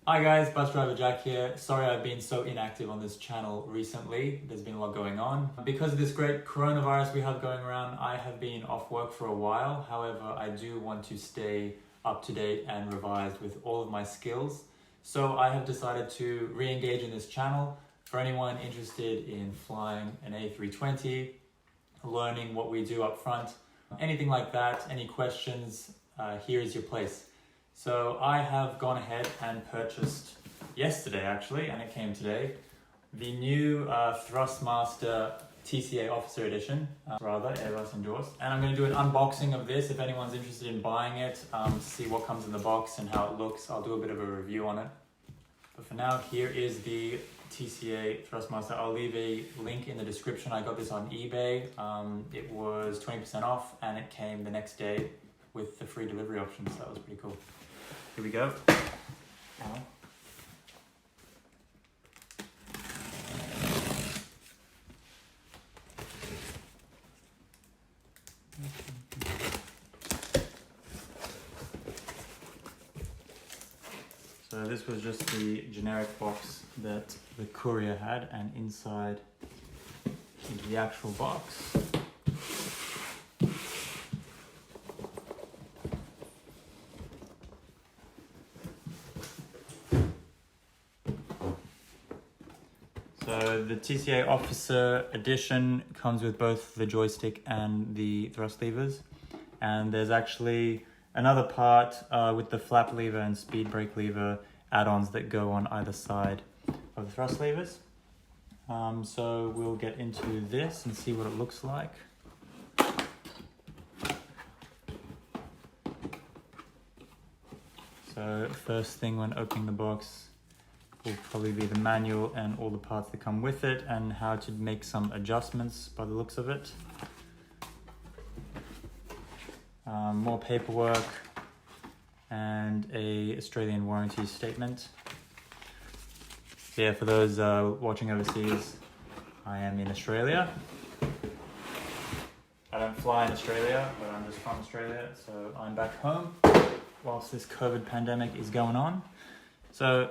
Hi guys, Bus Driver Jack here. Sorry I've been so inactive on this channel recently. There's been a lot going on. Because of this great coronavirus we have going around, I have been off work for a while. However, I do want to stay up to date and revised with all of my skills. So I have decided to re-engage in this channel. For anyone interested in flying an A320, learning what we do up front, anything like that, any questions, here is your place. So I have gone ahead and purchased yesterday actually, and it came today, the new Thrustmaster TCA Officer Edition, Airbus endorsed. And I'm going to do an unboxing of this if anyone's interested in buying it, to see what comes in the box and how it looks. I'll do a bit of a review on it. But for now, here is the TCA Thrustmaster. I'll leave a link in the description. I got this on eBay. It was 20% off and it came the next day with the free delivery option, so that was pretty cool. Here we go. So this was just the generic box that the courier had, and inside is the actual box. So the TCA Officer Edition comes with both the joystick and the thrust levers, and there's actually another part with the flap lever and speed brake lever add-ons that go on either side of the thrust levers. So we'll get into this and see what it looks like. So first thing when opening the box will probably be the manual and all the parts that come with it and how to make some adjustments by the looks of it. More paperwork and a Australian warranty statement. So yeah, for those watching overseas, I am in Australia. I don't fly in Australia, but I'm just from Australia, so I'm back home whilst this COVID pandemic is going on. So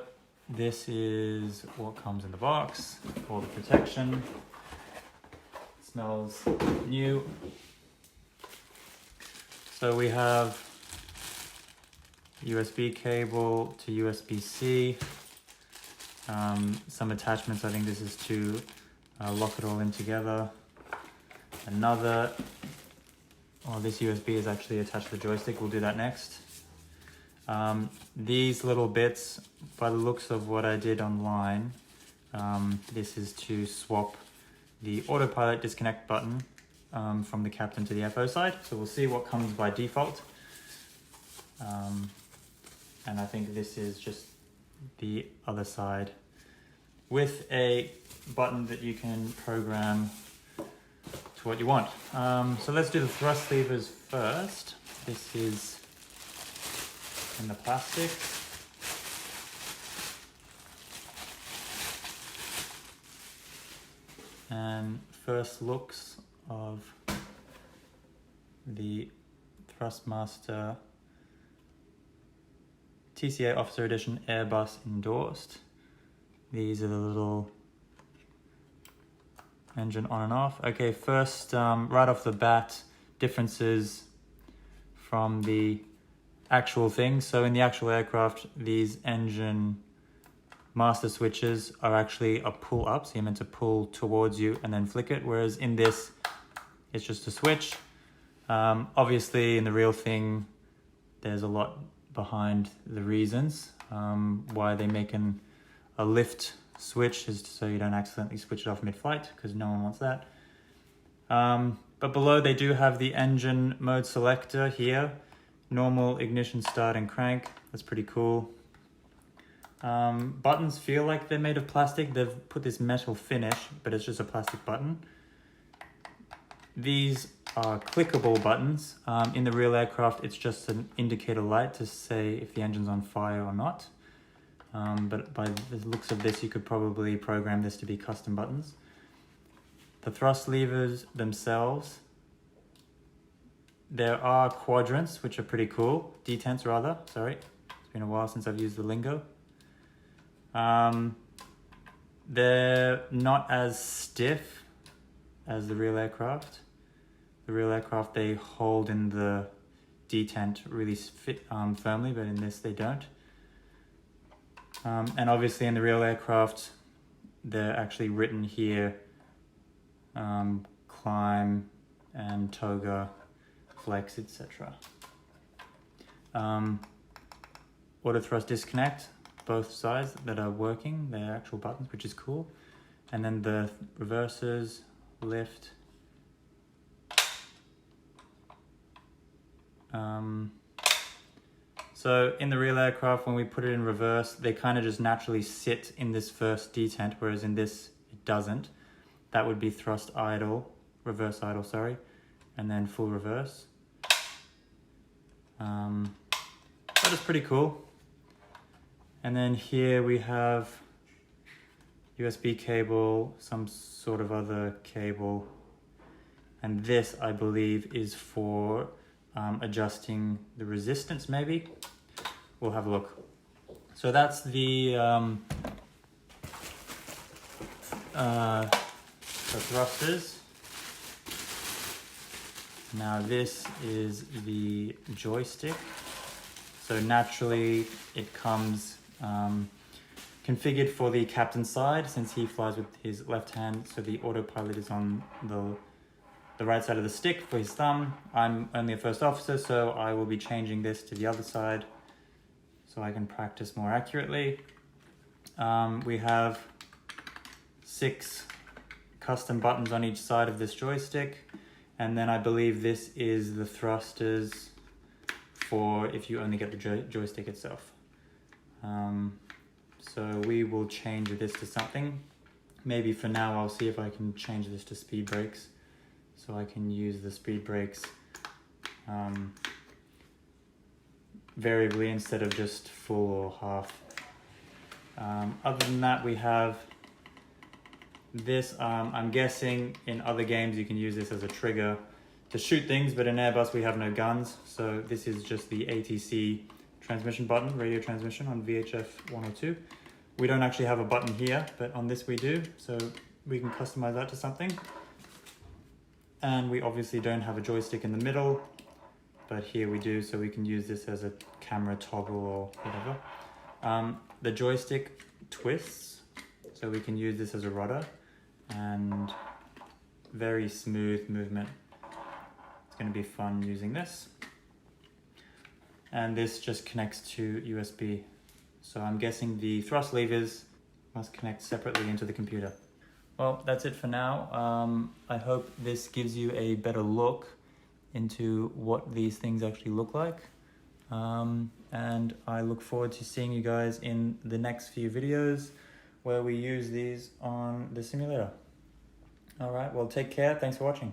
this is what comes in the box, all the protection. It smells new. So we have USB cable to USB-C, some attachments. I think this is to lock it all in together. This USB is actually attached to the joystick. We'll do that next. These little bits, by the looks of what I did online, this is to swap the Autopilot disconnect button from the captain to the FO side. So we'll see what comes by default. And I think this is just the other side with a button that you can program to what you want. So let's do the thrust levers first. This is in the plastic. And first looks of the Thrustmaster TCA Officer Edition Airbus endorsed. These are the little engine on and off. Okay, first, right off the bat, differences from the actual thing. So in the actual aircraft, these engine master switches are actually a pull up. So you're meant to pull towards you and then flick it. Whereas in this, it's just a switch. Obviously in the real thing, there's a lot behind the reasons why they make a lift switch, is so you don't accidentally switch it off mid-flight, because no one wants that. But below they do have the engine mode selector here. Normal, ignition, start and crank. That's pretty cool. Buttons feel like they're made of plastic. They've put this metal finish, but it's just a plastic button. These are clickable buttons. In the real aircraft, it's just an indicator light to say if the engine's on fire or not. But by the looks of this, you could probably program this to be custom buttons. The thrust levers themselves, there are quadrants, which are pretty cool. Detents rather, sorry. It's been a while since I've used the lingo. They're not as stiff as the real aircraft. The real aircraft, they hold in the detent really firmly, but in this they don't. And obviously in the real aircraft, they're actually written here, climb and toga, flex, etc. Auto thrust disconnect, both sides that are working, they're actual buttons, which is cool. And then the reverses, lift. So in the real aircraft, when we put it in reverse, they kind of just naturally sit in this first detent, whereas in this, it doesn't. That would be thrust idle, reverse idle, sorry, and then full reverse. That is pretty cool. And then here we have USB cable, some sort of other cable. And this, I believe, is for adjusting the resistance, maybe. We'll have a look. So that's the thrusters. Now this is the joystick. So naturally it comes configured for the captain's side, since he flies with his left hand, so the autopilot is on the right side of the stick for his thumb. I'm only a first officer, so I will be changing this to the other side so I can practice more accurately. We have 6 custom buttons on each side of this joystick, and then I believe this is the thrusters for if you only get the joystick itself. So we will change this to something. Maybe for now I'll see if I can change this to speed brakes, so I can use the speed brakes variably instead of just full or half. Other than that, we have this. I'm guessing in other games you can use this as a trigger to shoot things, but in Airbus we have no guns, so this is just the ATC transmission button, radio transmission on VHF 102. We don't actually have a button here, but on this we do, so we can customize that to something. And we obviously don't have a joystick in the middle, but here we do, so we can use this as a camera toggle or whatever. The joystick twists, so we can use this as a rudder, and very smooth movement. It's going to be fun using this. And this just connects to USB. So I'm guessing the thrust levers must connect separately into the computer. Well, that's it for now. I hope this gives you a better look into what these things actually look like. And I look forward to seeing you guys in the next few videos where we use these on the simulator. All right, well, take care. Thanks for watching.